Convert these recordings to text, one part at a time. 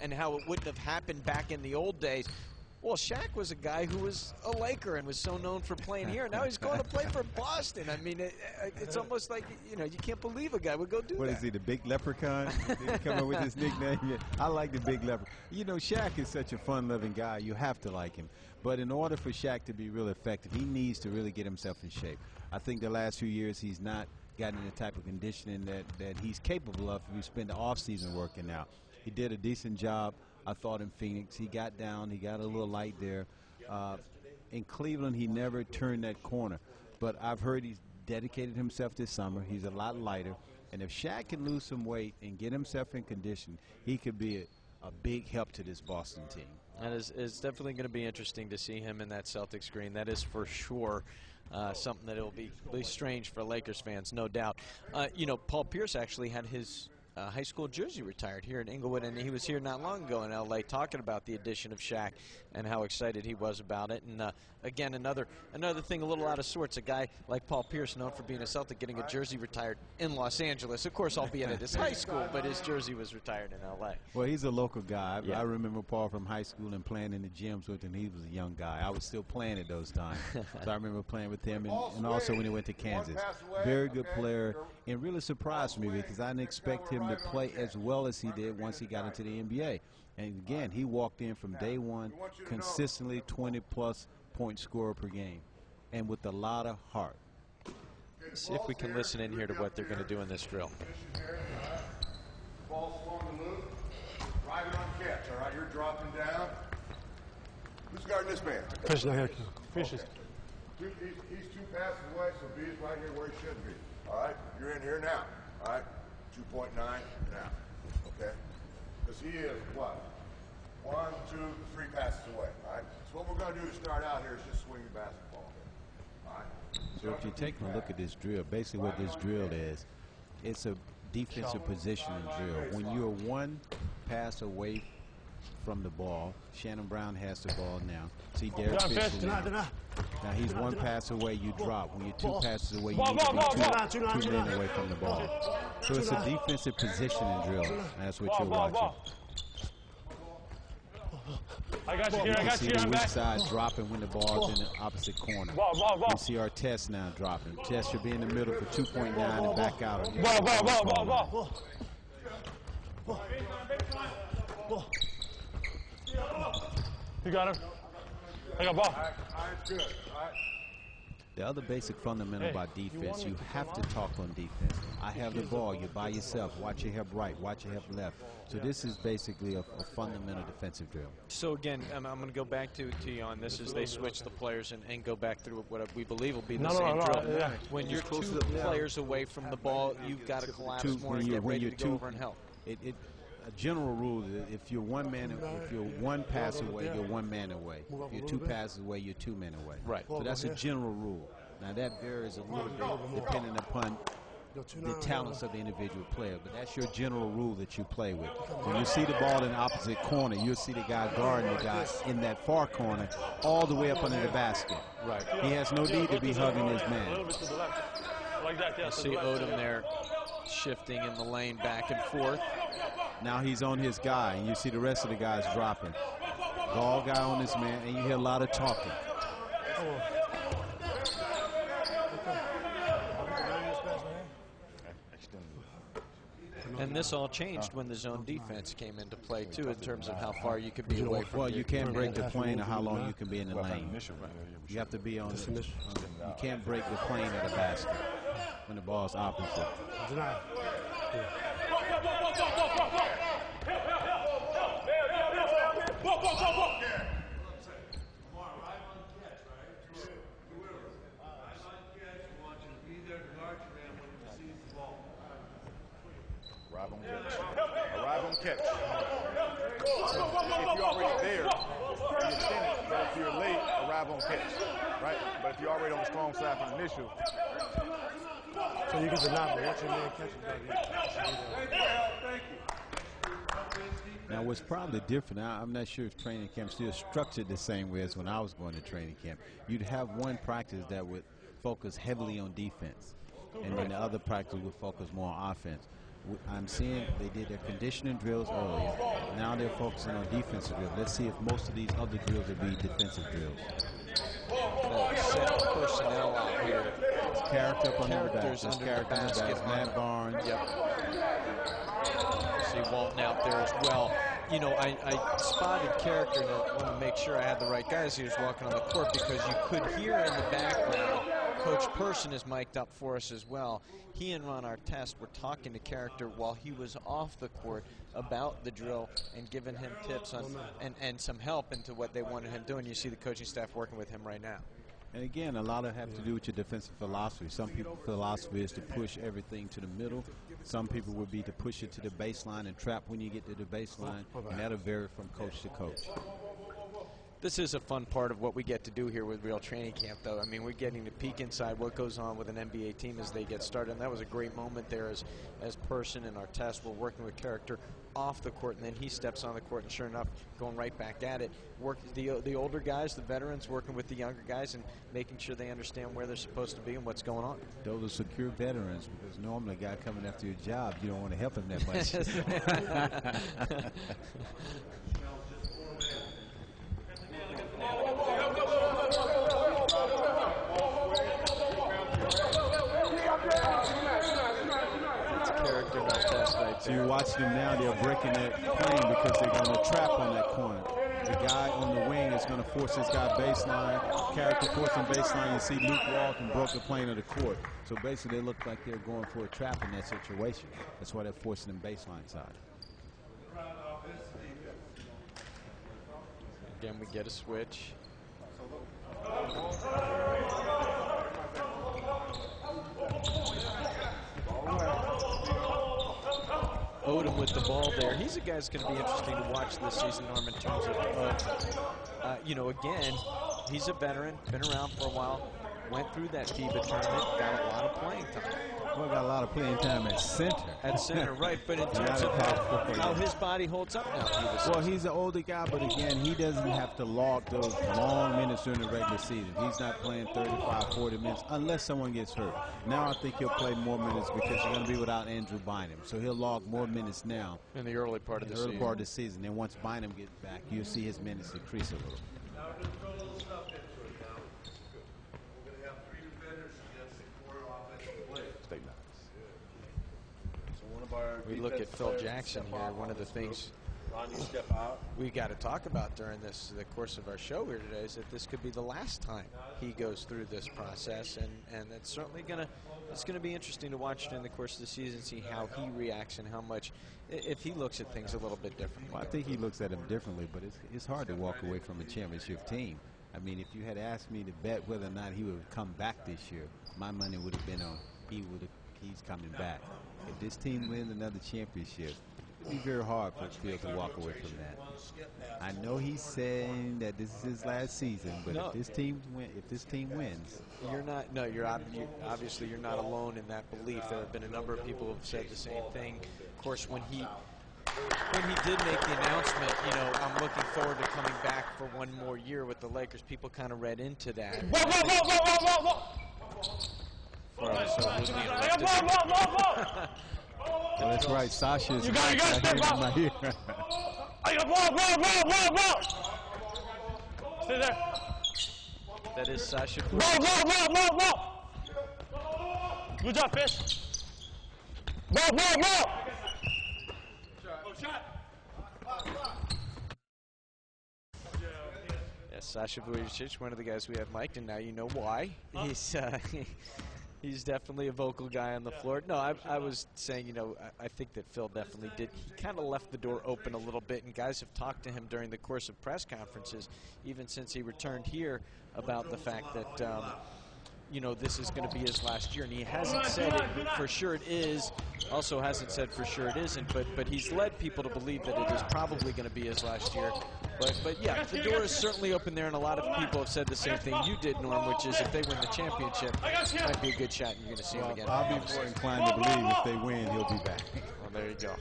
and how it wouldn't have happened back in the old days. Well, Shaq was a guy who was a Laker and was so known for playing here. Now he's going to play for Boston. I mean, it's almost like, you know, you can't believe a guy would go do that. What is he, the Big Leprechaun? Did he come up with his nickname? Yeah, I like the Big Leprechaun. You know, Shaq is such a fun-loving guy. You have to like him. But in order for Shaq to be real effective, he needs to really get himself in shape. I think the last few years he's not gotten the type of conditioning that he's capable of if you spend the offseason working out. He did a decent job, I thought, in Phoenix. He got down. He got a little light there. In Cleveland, he never turned that corner. But I've heard he's dedicated himself this summer. He's a lot lighter. And if Shaq can lose some weight and get himself in condition, he could be a big help to this Boston team. And it's definitely going to be interesting to see him in that Celtics green. That is for sure something that will be strange for Lakers fans, no doubt. You know, Paul Pierce actually had his high school jersey retired here in Inglewood, and he was here not long ago in L.A. talking about the addition of Shaq and how excited he was about it. And again, another thing a little out of sorts, a guy like Paul Pierce, known for being a Celtic, getting a jersey retired in Los Angeles. Of course, albeit at his high school, but his jersey was retired in L.A. Well, he's a local guy. Yeah. I remember Paul from high school and playing in the gyms with him. He was a young guy. I was still playing at those times. So I remember playing with him, and also when he went to Kansas. Very good player, and really surprised me because I didn't expect him to play as well as he did once he got into the NBA. And again, he walked in from day one consistently 20-plus point scorer per game, and with a lot of heart. Let's see if we can listen in here to what they're going to do in this drill. Ball swung the loop, right on catch, all right? You're dropping down. Who's guarding this man? Fish not here. Fish is. He's 2 passes away, so B is right here where he should be. All right? You're in here now, all right? 2.9 now, okay? Because he is what? 1, 2, 3 passes away, all right? So what we're going to do to start out here is just swing the basketball, all right? So if you take a look at this drill, basically what this drill is, it's a defensive positioning drill. When you're 1 pass away from the ball, Shannon Brown has the ball now. See Derek Fisher. Now he's 1 pass away, you drop. When you're 2 passes away, you need to be 2 men away from the ball. So it's a defensive positioning drill. That's what you're watching. I got you here. I got you. You see the weak side dropping when the ball's in the opposite corner. You see our Test now dropping. Test should be in the middle for 2.9 and back out. You got him. I got ball. Good, all right? The other basic fundamental about defense, you have to talk on defense. I have the ball, you're by yourself, watch your hip right, watch your hip left. So this is basically a fundamental defensive drill. So again, I'm going to go back to you on this as they switch the players and go back through what we believe will be the same drill. Yeah. When you're 2 players away from the ball, you've got to collapse more and get ready to go over and help. A general rule is if you're 1 man, if you're 1 pass away, you're 1 man away. If you're 2 passes away, you're 2 men away. Right. So that's a general rule. Now that varies a little bit depending upon the talents of the individual player, but that's your general rule that you play with. When you see the ball in the opposite corner, you'll see the guy guarding the guy in that far corner all the way up under the basket. Right. He has no need to be hugging his man. You see Odom there shifting in the lane back and forth. Now he's on his guy, and you see the rest of the guys dropping. Ball guy on this man, and you hear a lot of talking. And this all changed when the zone defense came into play, too, in terms of how far you could be away from. Well, you can't break the plane or how long you can be in the lane. You have to be on the, you can't break the plane at a basket when the ball's opposite. Arrive on catch. If you're already there, you're extended. But if you're late, arrive on catch. Right? But if you're already on the strong side from initial. So you get the knock, watch your man catch it. Now, what's probably different, I'm not sure if training camp still structured the same way as when I was going to training camp. You'd have one practice that would focus heavily on defense, and then the other practice would focus more on offense. I'm seeing they did their conditioning drills earlier. Now they're focusing on defensive drills. Let's see if most of these other drills will be defensive drills. Set personnel out here. It's character up under the Characters back. under Character the on the basket. back. Matt Barnes. Yep. See Walton out there as well. You know, I spotted character and I want to make sure I had the right guys. He was walking on the court because you could hear in the background. Coach Person is mic'd up for us as well. He and Ron Artest were talking to character while he was off the court about the drill and giving him tips on and some help into what they wanted him doing. You see the coaching staff working with him right now. And again, a lot of have to do with your defensive philosophy. Some people's philosophy is to push everything to the middle. Some people would be to push it to the baseline and trap when you get to the baseline. And that'll vary from coach to coach. This is a fun part of what we get to do here with Real Training Camp, though. I mean, we're getting to peek inside what goes on with an NBA team as they get started. And that was a great moment there as Person and Artest were working with character off the court, and then he steps on the court, and sure enough, going right back at it. The older guys, the veterans, working with the younger guys and making sure they understand where they're supposed to be and what's going on. Those are secure veterans, because normally a guy coming after your job, you don't want to help him that much. So you watch them now, they're breaking that plane because they're going to trap on that corner. The guy on the wing is going to force this guy baseline. Character forcing baseline. You see Luke Walton broke the plane of the court. So basically they look like they're going for a trap in that situation. That's why they're forcing them baseline side. Again, we get a switch. Odom with the ball there. He's a guy that's going to be interesting to watch this season, Norm, in terms of, you know, again, he's a veteran, been around for a while, went through that FIBA tournament, got a lot of playing time. Well, got a lot of playing time at center. At center, right, but in terms of how his body holds up now. Well, he's an older guy, but again, he doesn't have to log those long minutes during the regular season. He's not playing 35, 40 minutes unless someone gets hurt. Now I think he'll play more minutes because you're going to be without Andrew Bynum. So he'll log more minutes now. In the early part of the season. Early part of the season. Then once Bynum gets back, you'll see his minutes decrease a little. We look at Phil Jackson here. One of the things we got to talk about during the course of our show here today is that this could be the last time he goes through this process, and it's certainly it's gonna be interesting to watch during the course of the season, see how he reacts and how much, if he looks at things a little bit differently. Well, I think he looks at them differently, but it's hard to walk away from a championship team. I mean, if you had asked me to bet whether or not he would come back this year, my money would have been on he's coming back. If this team wins another championship, it'd be very hard for Phil to walk away from that. I know he's saying that this is his last season, but if this team wins, obviously you're not alone in that belief. There have been a number of people who have said the same thing. Of course, when he did make the announcement, you know, I'm looking forward to coming back for one more year with the Lakers, people kind of read into that. Well, that's right. Sasha is right here in my ear. Stay there. That is Sasha. Good job, Fish. Yes, Sasha Vujicic, one of the guys we have mic'd, and now you know why. He's definitely a vocal guy on the floor. No, I was saying, you know, I think that Phil definitely did. He kind of left the door open a little bit, and guys have talked to him during the course of press conferences, even since he returned here, about the fact that, you know, this is going to be his last year. And he hasn't said it for sure it is, also hasn't said for sure it isn't, but he's led people to believe that it is probably going to be his last year. But yeah, the door is certainly open there, and a lot of people have said the same thing you did, Norm, which is if they win the championship, it might be a good shot and you're going to see him again. I'll be more inclined to believe if they win, he'll be back. Well, there you go.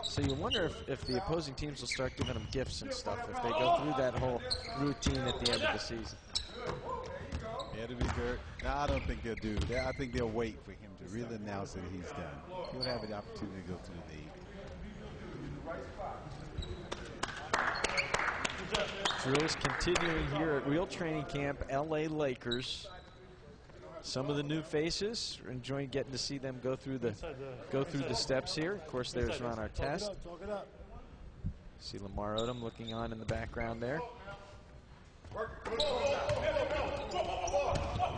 So you wonder if the opposing teams will start giving them gifts and stuff if they go through that whole routine at the end of the season. It'll be good. No, I don't think they'll do that. I think they'll wait for him to really announce that he's done. He'll have the opportunity to go through the league. Drills continuing here at Real Training Camp, LA Lakers. Some of the new faces, we're enjoying getting to see them go through the steps here. Of course, there's Ron Artest. See Lamar Odom looking on in the background there.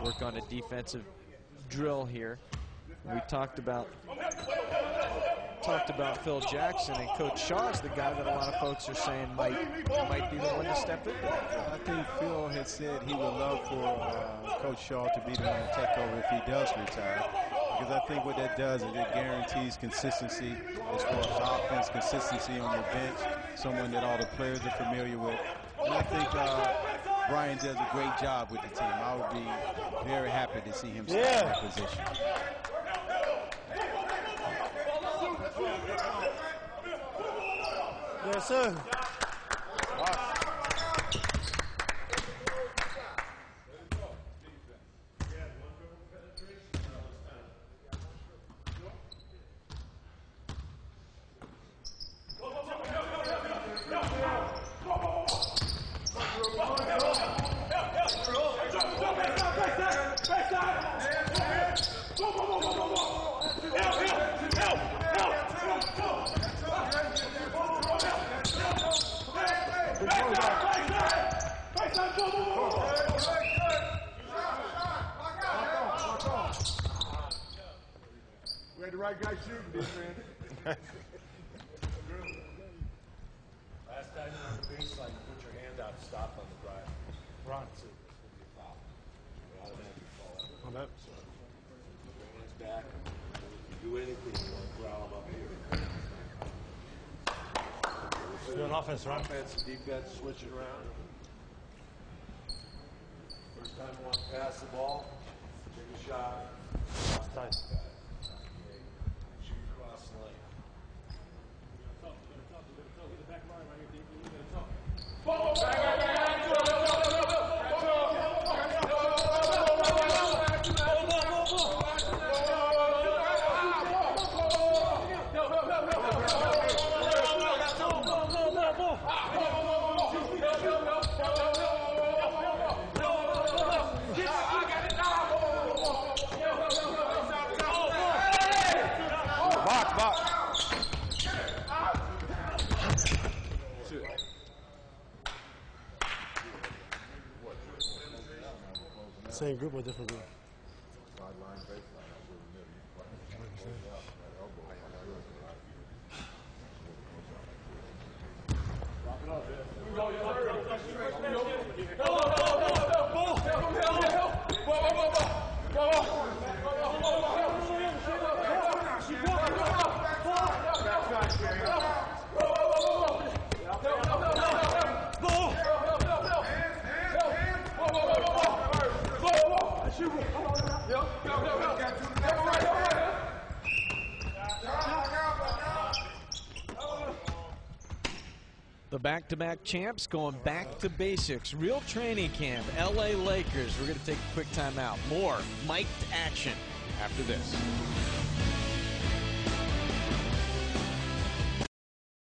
Work on a defensive drill here. We talked about Phil Jackson, and Coach Shaw is the guy that a lot of folks are saying might be the one to step in. I think Phil had said he would love for Coach Shaw to be the one to take over if he does retire, because I think what that does is it guarantees consistency as far as offense, consistency on your bench, someone that all the players are familiar with. And I think Brian does a great job with the team. I would be very happy to see him stay in that position. Yes, sir. We had the right guy shooting this, man. Last time you're on the baseline, you put your hand out to stop on the drive. Ron. So it'll be a foul. You automatically fall out. On that. So put your hands back. If you do anything, you want to growl them up here. Doing offense, Ron. Offense, defense, switch it around. First time you want to pass the ball, take a shot. Tight. Shoot across the lane. Same group or different group? The back-to-back champs going back to basics. Real Training Camp, LA Lakers. We're going to take a quick time out. More mic'd action after this.